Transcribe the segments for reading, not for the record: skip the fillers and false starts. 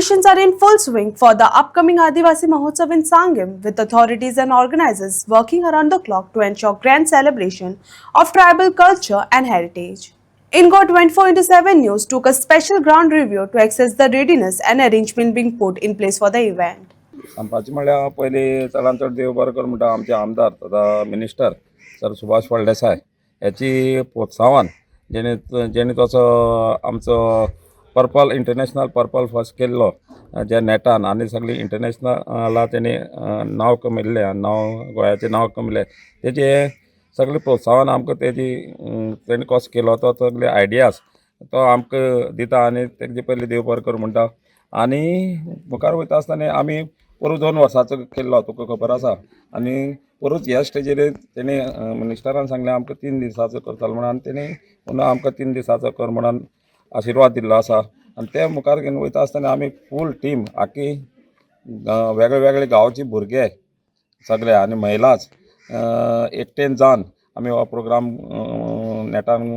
Preparations are in full swing for the upcoming Adivasi Mahotsav in Sangam, with authorities and organizers working around the clock to ensure grand celebration of tribal culture and heritage. INGO 24/7 News took a special ground review to assess the readiness and arrangement being put in place for the event. सांगपाचें म्हळ्यार पयलीं चडांत चड देव बरें कर म्हणटा आमचे आमदार तथा मिनिस्टर सर सुभाष फळदेसाय याची प्रोत्साहन जेणे तसो आमचो पर्पल इंटरनॅशनल पर्पल फर्स्ट केल्लो जे नेटान आनी सगळी इंटरनॅशनला तेणी नांव कमयल्लें नांव गोंयाचें नांव कमयलें तेजे सगळें प्रोत्साहन आमकां तेणी कसो केलो तो सगळे आयडियाज तो आमकां दिता आनी तेजे पयलीं देव बरें कर म्हणटा आनी मुखार वयता आसतना आमी परत 2 वर्सांचो केल्लो तुका खबर आसा आनी परत ह्या स्टेजीर तेणी मिनिस्टरान सांगलें आमकां 3 दिसाचो करतलो म्हणून आनी तेणी पुन्हा आमकां 3 दिसाचो कर म्हणून आशिर्वाद दिल्लो आसा आनी ते मुखार घेवन वयता आसतना आमी फूल टीम आख्खी वेगळे वेगळे गांवचे भुरगे सगळे आनी महिलाच एकटेन जावन आमी हो प्रोग्राम नेटान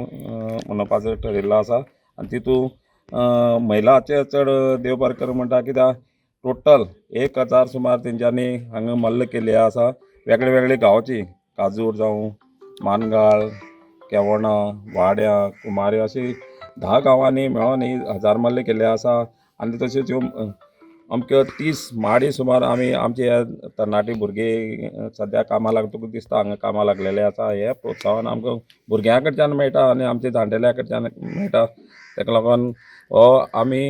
मनोवपाचो ठरयल्लो आसा आनी तितून महिलाचे चड देव बरें कर म्हणटा कित्याक टोटल 1000 सुमार तेंच्यांनी हांगा मल्ल केल्ली आसा वेगळे वेगळे गांवची काजूर जावं मानगाळ केवणा वाड्या कुमारी अशी 10 गांवांनी मेळोन 1000 मल्ल केल्ले आसा आनी तशेंच अमक्यो 30 माडी सुमार आमी आमचे तरणाटी भुरगे सद्या कामां तुका दिसता हांगा कामां लागलेले आसा हे प्रोत्साहन आमकां भुरग्यां कडच्यान मेळटा आनी आमच्या जाण्टेल्या कडच्यान मेळटा ताका लागून हो आमी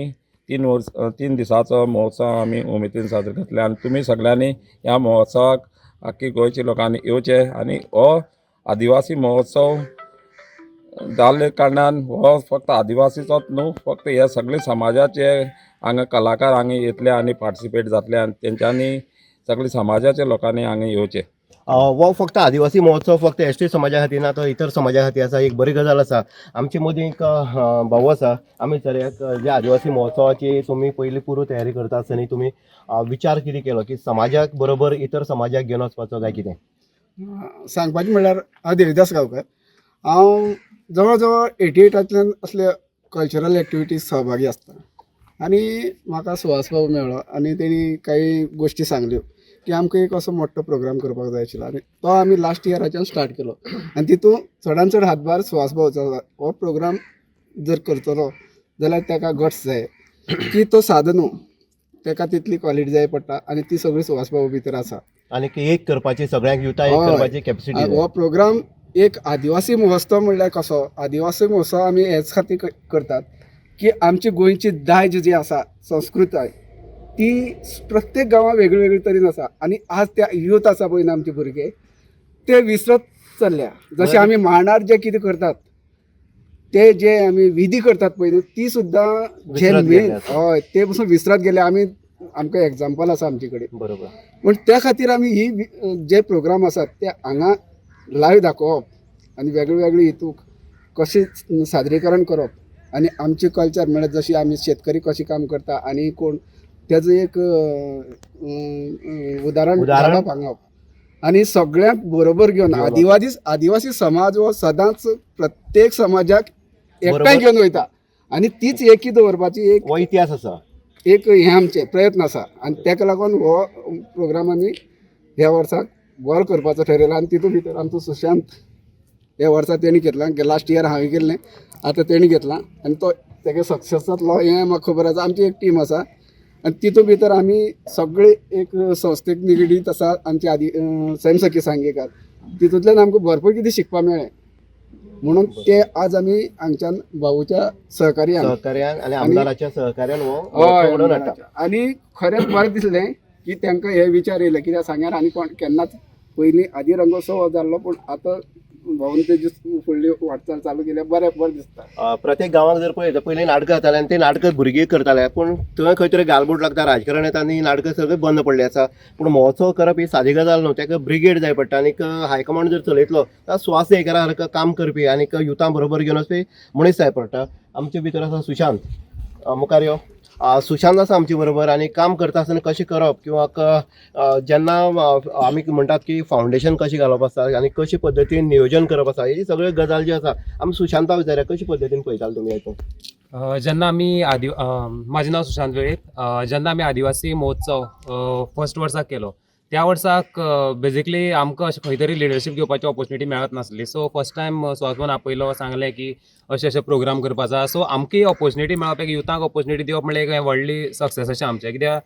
3 दिसाचो महोत्सव आमी उमेदीन साजरो करतले आनी तुमी सगळ्यांनी ह्या महोत्सवाक आख्खी गोंयच्या लोकांनी येवचें आनी हो आदिवासी महोत्सव जाल्ले कारणान हो फक्त आदिवासीचोच न्हू फक्त हे सगळे समाजाचे हांगा कलाकार हांगा येतले आनी पार्टिसिपेट जातले आनी तेंच्यांनी सगळे समाजाच्या लोकांनी हांगा येवचें हो फक्त आदिवासी महोत्सव फक्त एसटी समाजा खातीर ना तो इतर समाजा खातीर आसा एक बरी गजाल आसा आमचे मदीं एक भाऊ आसा आमी चलयाक जे आदिवासी महोत्सवाची तुमी पयली पूर्व तयारी करता आसतना तुमी विचार कितें केलो की समाजाक बरोबर इतर समाजाक घेवन वचपाचो काय कितें सांगपाचें म्हणल्यार हांव देविदास गांवकर हांव जवळ जवळ 88तल्यान असले कल्चरल एक्टिविटीज सहभागी आसता आनी म्हाका सुहास भाऊ मेळ्ळो आनी तेणी काही गोश्टी सांगल्यो की आमकां एक असो मोठो प्रोग्राम करपाक जाय आशिल्लो आनी तो आमी लास्ट इयराच्यान स्टार्ट केलो आनी तितून चडांत चड हातभार सुहास भाऊचो आसा हो प्रोग्राम जर करतलो जाल्यार ताका गट्स जाय की तो साद न्हू ताका तितली क्वॉलिटी जाय पडटा आनी ती सगळी सुहास भाऊ भितर आसा आनी एक करपाची सगळ्यांक युथा एक करपाची कॅपॅसिटी हो प्रोग्राम एक आदिवासी महोत्सव म्हणल्यार कसो आदिवासी महोत्सव आमी हेच खातीर करतात की आमची गोंयची दायज जी आसा संस्कृताय ती प्रत्येक गांवां वेगळी वेगळी तरेन आसा आनी आज त्या यूथ आसा पळय आमचे भुरगे ते विसरत चल्ल्या जशें आमी मांडार जे कितें करतात ते जे आमी विधी करतात पळय ती सुद्दां जे मेन हय ते पसून विसरत गेले आमी आमकां एग्जाम्पल आसा आमचे कडेन बरोबर पूण त्या खातीर आमी ही जे प्रोग्राम आसात ते हांगा लायव्ह दाखोवप आनी वेगळे वेगळे हितूक कशें सादरीकरण करप आनी आमचे कल्चर म्हळ्यार जशी आमी शेतकरी कशी काम करता आनी कोण तेजो एक उदाहरण सांगप आनी सगळ्यांक बरोबर घेवन आदिवासी समाज हो सदांच प्रत्येक समाजाक एकठांय घेवन वयता आनी तीच एकी दवरपाची एक इतिहास आसा एक हे आमचे प्रयत्न आसा आनी ताका लागून हो प्रोग्राम आमी ह्या वर्साक बरो करपाचो ठरयला आनी तितून भितर आमचो सुशांत ह्या वर्सा तेणी घेतला लास्ट इयर हांवें केल्लें आतां तेणी घेतला आनी तो तेगे सक्सेस जातलो हें म्हाका खबर आसा आमची एक टीम आसा आनी तितून भितर आमी सगळे एक संस्थेक निगडीत आसा आमचे स्वयंसेवकी सांगेकार तितूंतल्यान आमकां भरपूर कितें शिकपाक मेळ्ळें म्हणून ते आज आमी हांगच्यान भाऊच्या सहकार्यान आनी आमदाराच्या सहकार्यान हय आनी खरेंच बरें दिसलें की तांकां हे विचार येयले कित्याक सांग्यार आनी कोण केन्नाच पयलीं आदी रंगोत्सव जाल्लो पूण आतां भाऊन तेजी फुडली वाटचाल चालू केल्यार बरें दिसता प्रत्येक गांवांत जर पळयत पयलीं नाटकां जाताले आनी ते नाटकां भुरगीं करताले पूण थंय खंय तरी गालबोट लागता राजकारण येता आनी नाटकां सगळें बंद पडलें आसा पूण महोत्सव करप ही सादी गजाल न्हू ताका ब्रिगेड जाय पडटा आनीक हायकमांड जर चलयतलो जाल्यार स्वास हेकरा सारको काम करपी आनीक युथां बरोबर घेवन वचपी मनीस जाय पडटा आमचे भितर आसा सुशांत मुखार यो सुशांत आसा आमचे बरोबर आनी काम करता आसतना कशें करप किंवा जेन्ना आमी म्हणटात की फावंडेशन कशें घालप आसता आनी कशे पद्दतीन नियोजन करप आसा ही सगळ्यो गजाल ज्यो आसा आमी सुशांताक विचारया कशे पद्दतीन पळयताले तुमी हेतून जेन्ना आमी म्हजें नांव सुशांत वेळीप. जेन्ना आमी आदिवासी महोत्सव फर्स्ट वर्साक केलो त्या वर्साक बेजिकली आमकां अशें खंय तरी लिडरशीप घेवपाची ऑपॉर्च्युनिटी मेळत नासली. सो फर्स्ट टायम सुवासमान आपयलो, सांगलें की अशें अशें प्रोग्राम करपाचो. सो आमकां ऑपॉर्च्युनिटी मेळप, एक युथांक ऑपॉर्च्युनिटी दिवप म्हणल्यार एक व्हडली सक्सेस अशें आमचें. कित्याक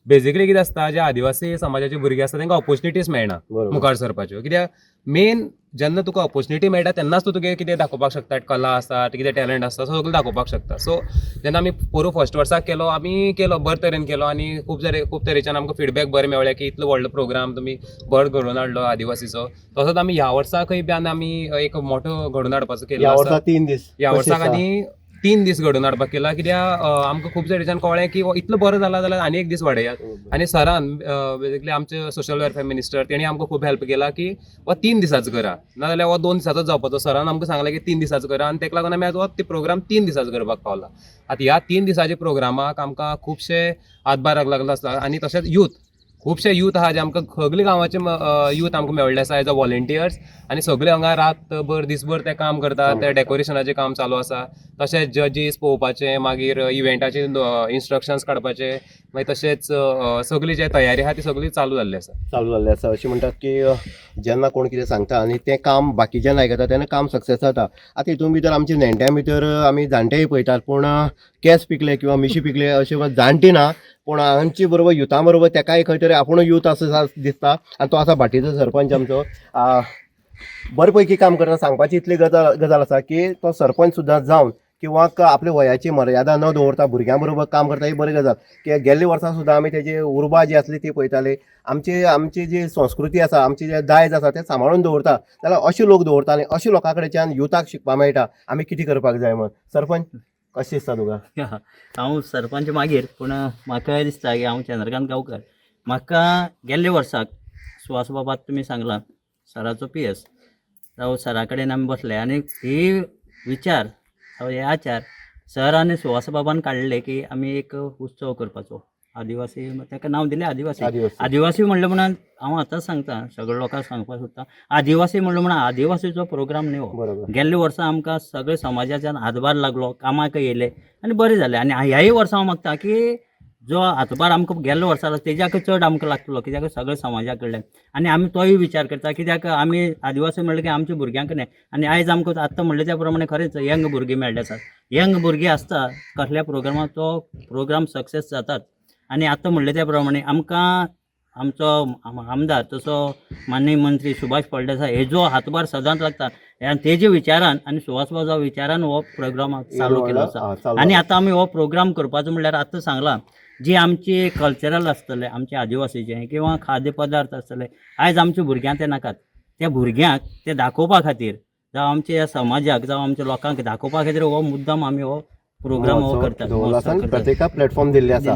बेजिकली कितें आसता, जे आदिवासी समाजाचे भुरगे आसता तांकां ऑपॉर्च्युनिटीज मेळना बरोबर. मुखार सरपाच्यो. कित्याक मेन जेन्ना तुका ऑपॉर्च्युनिटी मेळटा तेन्नाच तूं तुगे कितें दाखोवपाक शकता, कला आसा, कितें टॅलंट आसता, सगळें दाखोवपाक शकता. सो जेन्ना आमी पोरू फर्स्ट वर्साक केलो, आमी केलो बरे तरेन केलो आनी खूब तरेच्यान आमकां फीडबॅक बरें मेळ्ळें की इतलो व्हडलो प्रोग्राम तुमी बरो घडोवन हाडलो आदिवासीचो. तसोच आमी ह्या वर्साकय बी आमी एक मोठो घडोवन हाडपाचो केलो ह्या आसा. वर्सा 3 दीस ह्या वर्साक आनी 3 दीस घडोवन हाडपाक केला. कित्याक आमकां खूब तरेच्यान कळ्ळें की इतलो बरो जाला जाल्यार आनी एक दीस वाडयात. आनी सरान बेजिकली आमचे सोशल वेलफेअर मिनिस्टर तेणी आमकां खूब हेल्प केला की हो 3 दिसाचो करा, नाजाल्यार हो 2 दिसाचोच जावपाचो. सरान आमकां सांगलें की 3 दिसाचो करा आनी ताका लागून आमी आतां ते प्रोग्राम 3 दिसाचो करपाक पावला. आतां ह्या 3 दिसाच्या प्रोग्रामाक आमकां खुबशे हातभार लागलो आसता. आनी तशेंच खुबशे यूथ आहा जे आमकां सगळे गांवाचे यूथ आमकां मेळ्ळे आसा एज अ व्हॉलंटियर्स. आनी सगळे हांगा रातभर दिसभर ते काम करतात. ते डेकोरेशनाचें काम चालू आसा. तशेंच जजीस पळोवपाचें, मागीर इव्हेंटाचे इन्स्ट्रक्शन्स काडपाचे, मागीर तशेंच सगळी जी तयारी आहा ती सगळी चालू जाल्ली आसा. अशें म्हणटात की जेन्ना कोण कितें सांगता आनी तें काम बाकीच्यान आयकता तेन्ना काम सक्सेस जाता. आतां हितून भितर आमच्या नेण्ट्यां भितर आमी जाणटेय पळयतात, पूण केंस पिकले किंवा मिशी पिकले अशें जाणटी ना, पूण आमचे बरोबर युथा बरोबर तेकाय खंय तरी आपूण यूथ असो दिसता. आनी तो आसा भाटीचो सरपंच आमचो. बरे पैकी काम करता. सांगपाची इतली गजाल आसा की तो सरपंच सुद्दां जावन किंवा आपल्या वयाची मर्यादा न दवरता भुरग्यां बरोबर काम करता, ही बरी गजाल. की गेल्ल्या वर्सा सुद्दां आमी तेजी उर्बा जी आसली ती पळयताली. आमची जी संस्कृती आसा, आमची जे दायज आसा तें सांबाळून दवरता. जाल्यार अशे लोक दवरता आनी अशा लोकां कडच्यान युथाक शिकपाक मेळटा आमी कितें करपाक जाय म्हण. सरपंच कशें दिसता तुका? हांव सरपंच मागीर, पूण म्हाका दिसता की हांव चंद्रकांत गांवकर. म्हाका गेल्ल्या वर्साक सुवास बाबात तुमी सांगला सराचो PS जावं सरा कडेन आमी बसले आनी ही विचार हे आचार सर आनी सुवास बाबान काडले की आमी एक उत्सव करपाचो आदिवासी. ताका नांव दिलें आदिवासी म्हणलें म्हणून हांव आतांच सांगता, सगळ्या लोकांक सांगपाक सोदता, आदिवासी म्हणलें म्हणून आदिवासीचो प्रोग्राम न्ही हो. गेल्ल्या वर्सा आमकां सगळे समाजाच्यान हातभार लागलो, कामाक येयले आनी बरें जालें. आनी ह्याय वर्सा हांव मागता की जो हातभार आमकां गेल्ल्या वर्सा तेज्याक चड आमकां लागतलो, कित्याक सगळे समाजा कडल्यान. आनी आमी तोय विचार करता, कित्याक आमी आदिवासी म्हणलें की आमच्या भुरग्यांक न्ही. आनी आयज आमकां आत्तां म्हणलें त्या प्रमाणे खरेंच यंग भुरगीं मेळ्ळे आसात. यंग भुरगीं आसता कसल्या प्रोग्रामाक तो प्रोग्राम सक्सेस जातात. आनी आतां म्हणलें त्या प्रमाणे आमकां आमचो आमदार तसो माननीय मंत्री सुभाष फळदेसाय हेजो हातभार सदांच लागता. आनी तेजे विचारान आनी सुवासबाबाच्या विचारान हो प्रोग्राम चालू केलो आसा. आनी आतां आमी हो प्रोग्राम करपाचो म्हणल्यार आतां सांगलां जी आमची कल्चरल आसतले आमचे आदिवासीचे किंवा खाद्य पदार्थ आसतले, आयज आमच्या भुरग्यांक ते नाकात. त्या भुरग्यांक ते दाखोवपा खातीर जावं आमच्या समाजाक जावं आमच्या लोकांक दाखोवपा खातीर हो मुद्दाम आमी हो प्रोग्राम हो करतात. प्रत्येकाक प्लॅटफॉर्म दिल्ले आसा.